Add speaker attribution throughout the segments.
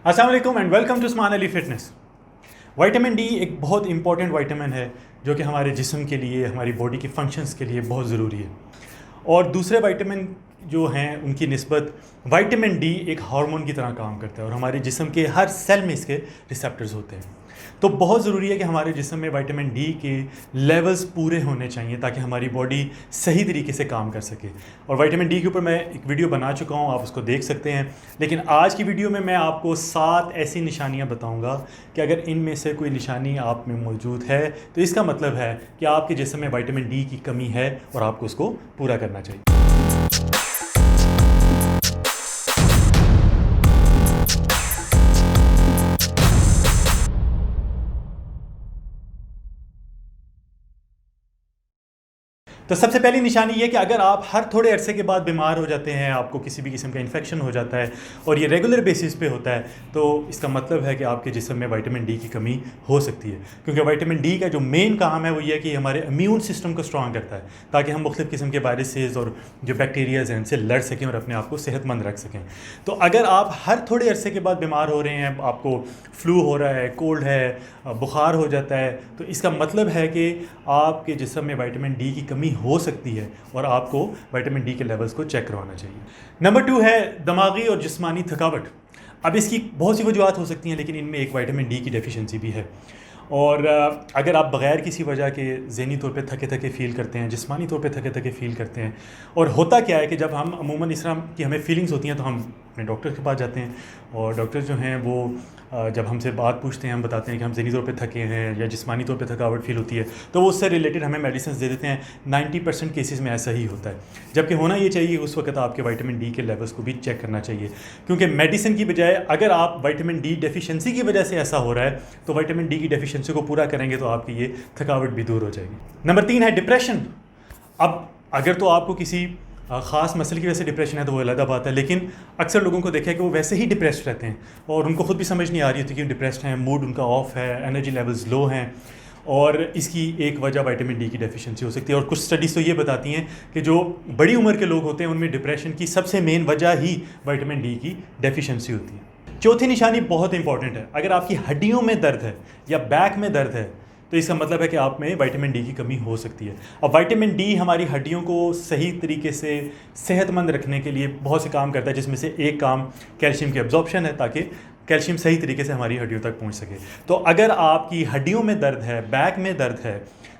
Speaker 1: अस्सलाम वालेकुम and welcome to Usman Ali fitness. Vitamin D एक बहुत इंपॉर्टेंट विटामिन है जो कि हमारे जिस्म के लिए, हमारी बॉडी के फंक्शंस के लिए बहुत ज़रूरी है। और दूसरे विटामिन जो हैं उनकी निस्बत विटामिन डी एक हार्मोन की तरह काम करता है और हमारे जिस्म के हर सेल में इसके रिसेप्टर्स होते हैं। तो बहुत ज़रूरी है कि हमारे जिस्म में विटामिन डी के लेवल्स पूरे होने चाहिए ताकि हमारी बॉडी सही तरीके से काम कर सके। और विटामिन डी के ऊपर मैं एक वीडियो बना चुका हूँ, आप उसको देख सकते हैं। लेकिन आज की वीडियो में मैं आपको 7 ऐसी निशानियाँ बताऊँगा कि अगर इनमें से कोई निशानी आप में मौजूद है तो इसका मतलब है कि आपके जिस्म में विटामिन डी की कमी है और आपको उसको पूरा करना चाहिए। तो सबसे पहली निशानी ये कि अगर आप हर थोड़े अरसे के बाद बीमार हो जाते हैं, आपको किसी भी किस्म का इन्फेक्शन हो जाता है और ये रेगुलर बेसिस पे होता है, तो इसका मतलब है कि आपके जिस्म में विटामिन डी की कमी हो सकती है। क्योंकि विटामिन डी का जो मेन काम है वो ये है कि हमारे इम्यून सिस्टम को स्ट्रॉन्ग करता है ताकि हम मुख्तलिफ़ किस्म के वायरसेस और जो बैक्टीरियाज हैं उनसे लड़ सकें और अपने आप को सेहतमंद रख सकें। तो अगर आप हर थोड़े अरसे के बाद बीमार हो रहे हैं, आपको फ्लू हो रहा है, कोल्ड है, बुखार हो जाता है, तो इसका मतलब है कि आपके जिस्म में विटामिन डी की कमी हो सकती है और आपको विटामिन डी के लेवल्स को चेक करवाना चाहिए। नंबर 2 है दिमागी और जिस्मानी थकावट। अब इसकी बहुत सी वजूहत हो सकती हैं, लेकिन इनमें एक विटामिन डी की डेफिशिएंसी भी है। और अगर आप बग़ैर किसी वजह के ज़हनी तौर पे थके थके फ़ील करते हैं, जिस्मानी तौर पे थके थके फ़ील करते हैं, और होता क्या है कि जब हम अमूमन इस तरह की हमें फीलिंग्स होती हैं तो हम अपने डॉक्टर के पास जाते हैं और डॉक्टर जो हैं वो जब हमसे बात पूछते हैं, हम बताते हैं कि हम ज़हनी तौर पे थके हैं या जिस्मानी तौर पे थकावट फ़ील होती है, तो वो उससे रिलेटेड हमें मेडिसिन दे देते हैं। 90% केसेस में ऐसा ही होता है, जबकि होना ये चाहिए उस वक्त आपके विटामिन डी के लेवल्स को भी चेक करना चाहिए। क्योंकि मेडिसिन की बजाय अगर आप विटामिन डी डेफिशिएंसी की वजह से ऐसा हो रहा है तो विटामिन डी की डेफिशिएंसी को पूरा करेंगे तो आपकी ये थकावट भी दूर हो जाएगी। नंबर 3 है डिप्रेशन। अब अगर तो आपको किसी ख़ास मसले की वजह से डिप्रेशन है तो वो अलग बात है, लेकिन अक्सर लोगों को देखा है कि वो वैसे ही डिप्रेस्ड रहते हैं और उनको खुद भी समझ नहीं आ रही होती कि डिप्रेस्ड हैं, मूड उनका ऑफ है, एनर्जी लेवल्स लो हैं, और इसकी एक वजह विटामिन डी की डेफिशिएंसी हो सकती है। और कुछ स्टडीज़ तो ये बताती हैं कि जो बड़ी उम्र के लोग होते हैं उनमें डिप्रेशन की सबसे मेन वजह ही विटामिन डी की डेफिशिएंसी होती है। चौथी निशानी बहुत इंपॉर्टेंट है। अगर आपकी हड्डियों में दर्द है या बैक में दर्द है तो इसका मतलब है कि आप में विटामिन डी की कमी हो सकती है। अब विटामिन डी हमारी हड्डियों को सही तरीके से सेहतमंद रखने के लिए बहुत से काम करता है, जिसमें से एक काम कैल्शियम की एब्जॉर्प्शन है ताकि कैल्शियम सही तरीके से हमारी हड्डियों तक पहुंच सके। तो अगर आपकी हड्डियों में दर्द है, बैक में दर्द है,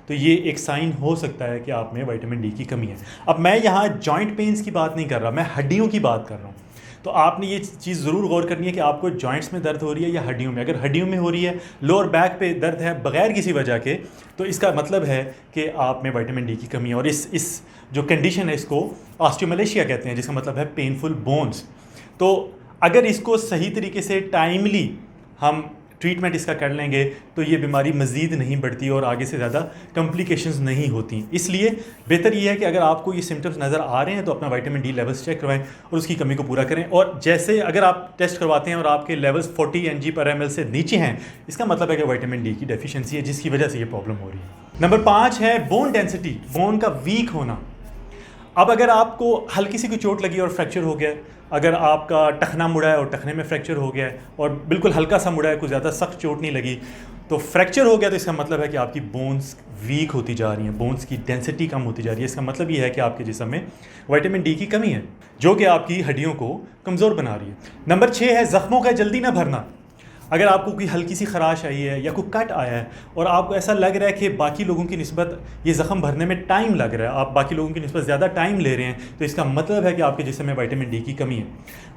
Speaker 1: तो ये एक साइन हो सकता है कि आप में विटामिन डी की कमी है। अब मैं यहाँ जॉइंट पेन्स की बात नहीं कर रहा, मैं हड्डियों की बात कर रहा हूँ। तो आपने ये चीज़ ज़रूर गौर करनी है कि आपको जॉइंट्स में दर्द हो रही है या हड्डियों में। अगर हड्डियों में हो रही है, लोअर बैक पे दर्द है बग़ैर किसी वजह के, तो इसका मतलब है कि आप में विटामिन डी की कमी है। और इस जो कंडीशन है इसको ऑस्टियोमलेशिया कहते हैं, जिसका मतलब है पेनफुल बोन्स। तो अगर इसको सही तरीके से टाइमली हम ट्रीटमेंट इसका कर लेंगे तो ये बीमारी मज़ीद नहीं बढ़ती और आगे से ज़्यादा कॉम्प्लिकेशंस नहीं होती। इसलिए बेहतर ये है कि अगर आपको ये सिम्टम्स नज़र आ रहे हैं तो अपना विटामिन डी लेवल्स चेक करवाएं और उसकी कमी को पूरा करें। और जैसे अगर आप टेस्ट करवाते हैं और आपके लेवल्स 40 mg/ml से नीचे हैं, इसका मतलब है कि विटामिन डी की डेफिशिएंसी है, जिसकी वजह से ये प्रॉब्लम हो रही है। नंबर 5 है बोन डेंसिटी, बोन का वीक होना। अब अगर आपको हल्की सी कोई चोट लगी और फ्रैक्चर हो गया, अगर आपका टखना मुड़ा है और टखने में फ्रैक्चर हो गया है और बिल्कुल हल्का सा मुड़ा है, कोई ज़्यादा सख्त चोट नहीं लगी, तो फ्रैक्चर हो गया, तो इसका मतलब है कि आपकी बोन्स वीक होती जा रही हैं, बोन्स की डेंसिटी कम होती जा रही है। इसका मतलब ये है कि आपके जिस्म में विटामिन डी की कमी है जो कि आपकी हड्डियों को कमज़ोर बना रही है। नंबर 6 है ज़ख्मों का जल्दी ना भरना। अगर आपको कोई हल्की सी खराश आई है या कोई कट आया है और आपको ऐसा लग रहा है कि बाकी लोगों की निस्बत ये ज़ख़म भरने में टाइम लग रहा है, आप बाकी लोगों की निस्बत ज़्यादा टाइम ले रहे हैं, तो इसका मतलब है कि आपके जिस्म में विटामिन डी की कमी है।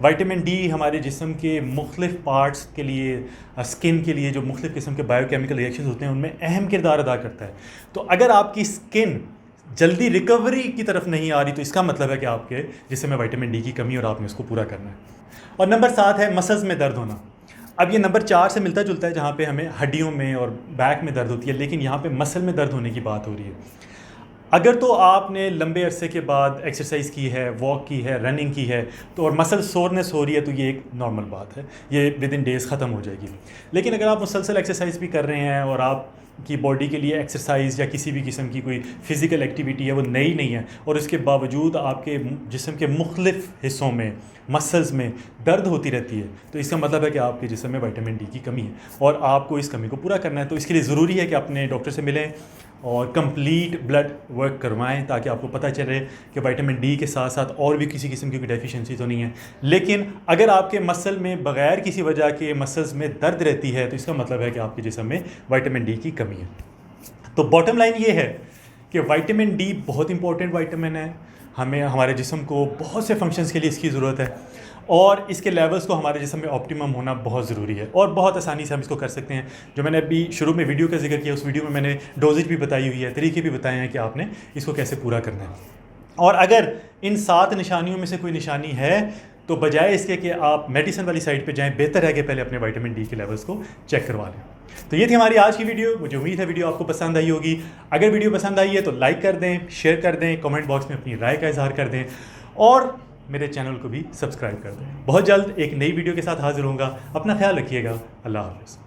Speaker 1: विटामिन डी हमारे जिस्म के मुख्तलिफ पार्ट्स के लिए, स्किन के लिए जो मुख्तलिफ किस्म के बायोकेमिकल रिएक्शंस होते हैं उनमें अहम किरदार अदा करता है। तो अगर आपकी स्किन जल्दी रिकवरी की तरफ नहीं आ रही तो इसका मतलब है कि आपके जिस्म में विटामिन डी की कमी और आपने उसको पूरा करना है। और नंबर 7 है मसल्स में दर्द होना। अब ये नंबर 4 से मिलता जुलता है, जहाँ पे हमें हड्डियों में और बैक में दर्द होती है, लेकिन यहाँ पे मसल में दर्द होने की बात हो रही है। अगर तो आपने लंबे अरसे के बाद एक्सरसाइज की है, वॉक की है, रनिंग की है, तो और मसल सोरनेस हो रही है, तो ये एक नॉर्मल बात है, ये विद इन डेज़ ख़त्म हो जाएगी। लेकिन अगर आप मुसलसल एक्सरसाइज भी कर रहे हैं और आप की बॉडी के लिए एक्सरसाइज या किसी भी किस्म की कोई फ़िज़िकल एक्टिविटी है वो नई नहीं है, और उसके बावजूद आपके जिस्म के मुख्तलिफ़ हिस्सों में, मसल्स में दर्द होती रहती है, तो इसका मतलब है कि आपके जिस्म में विटामिन डी की कमी है और आपको इस कमी को पूरा करना है। तो इसके लिए ज़रूरी है कि अपने डॉक्टर से मिलें और कंप्लीट ब्लड वर्क करवाएं, ताकि आपको पता चले कि विटामिन डी के साथ साथ और भी किसी किस्म की कोई डेफिशिएंसी तो नहीं है। लेकिन अगर आपके मसल में बग़ैर किसी वजह के मसल्स में दर्द रहती है, तो इसका मतलब है कि आपके जिस्म में विटामिन डी की कमी है। तो बॉटम लाइन ये है कि विटामिन डी बहुत इंपॉर्टेंट विटामिन है, हमें हमारे जिस्म को बहुत से फंक्शंस के लिए इसकी ज़रूरत है, और इसके लेवल्स को हमारे जिस्म में ऑप्टिमम होना बहुत ज़रूरी है, और बहुत आसानी से हम इसको कर सकते हैं। जो मैंने अभी शुरू में वीडियो का जिक्र किया, उस वीडियो में मैंने डोजेज भी बताई हुई है, तरीके भी बताए हैं कि आपने इसको कैसे पूरा करना है। और अगर इन 7 निशानियों में से कोई निशानी है, तो बजाय इसके कि आप मेडिसिन वाली साइड पे जाएं, बेहतर है कि पहले अपने विटामिन डी के लेवल्स को चेक करवा लें। तो ये थी हमारी आज की वीडियो। मुझे उम्मीद है वीडियो आपको पसंद आई होगी। अगर वीडियो पसंद आई है तो लाइक कर दें, शेयर कर दें, कमेंट बॉक्स में अपनी राय का इजहार कर दें, और मेरे चैनल को भी सब्सक्राइब कर दें। बहुत जल्द एक नई वीडियो के साथ हाजिर होऊंगा। अपना ख्याल रखिएगा। अल्लाह हाफ़िज़।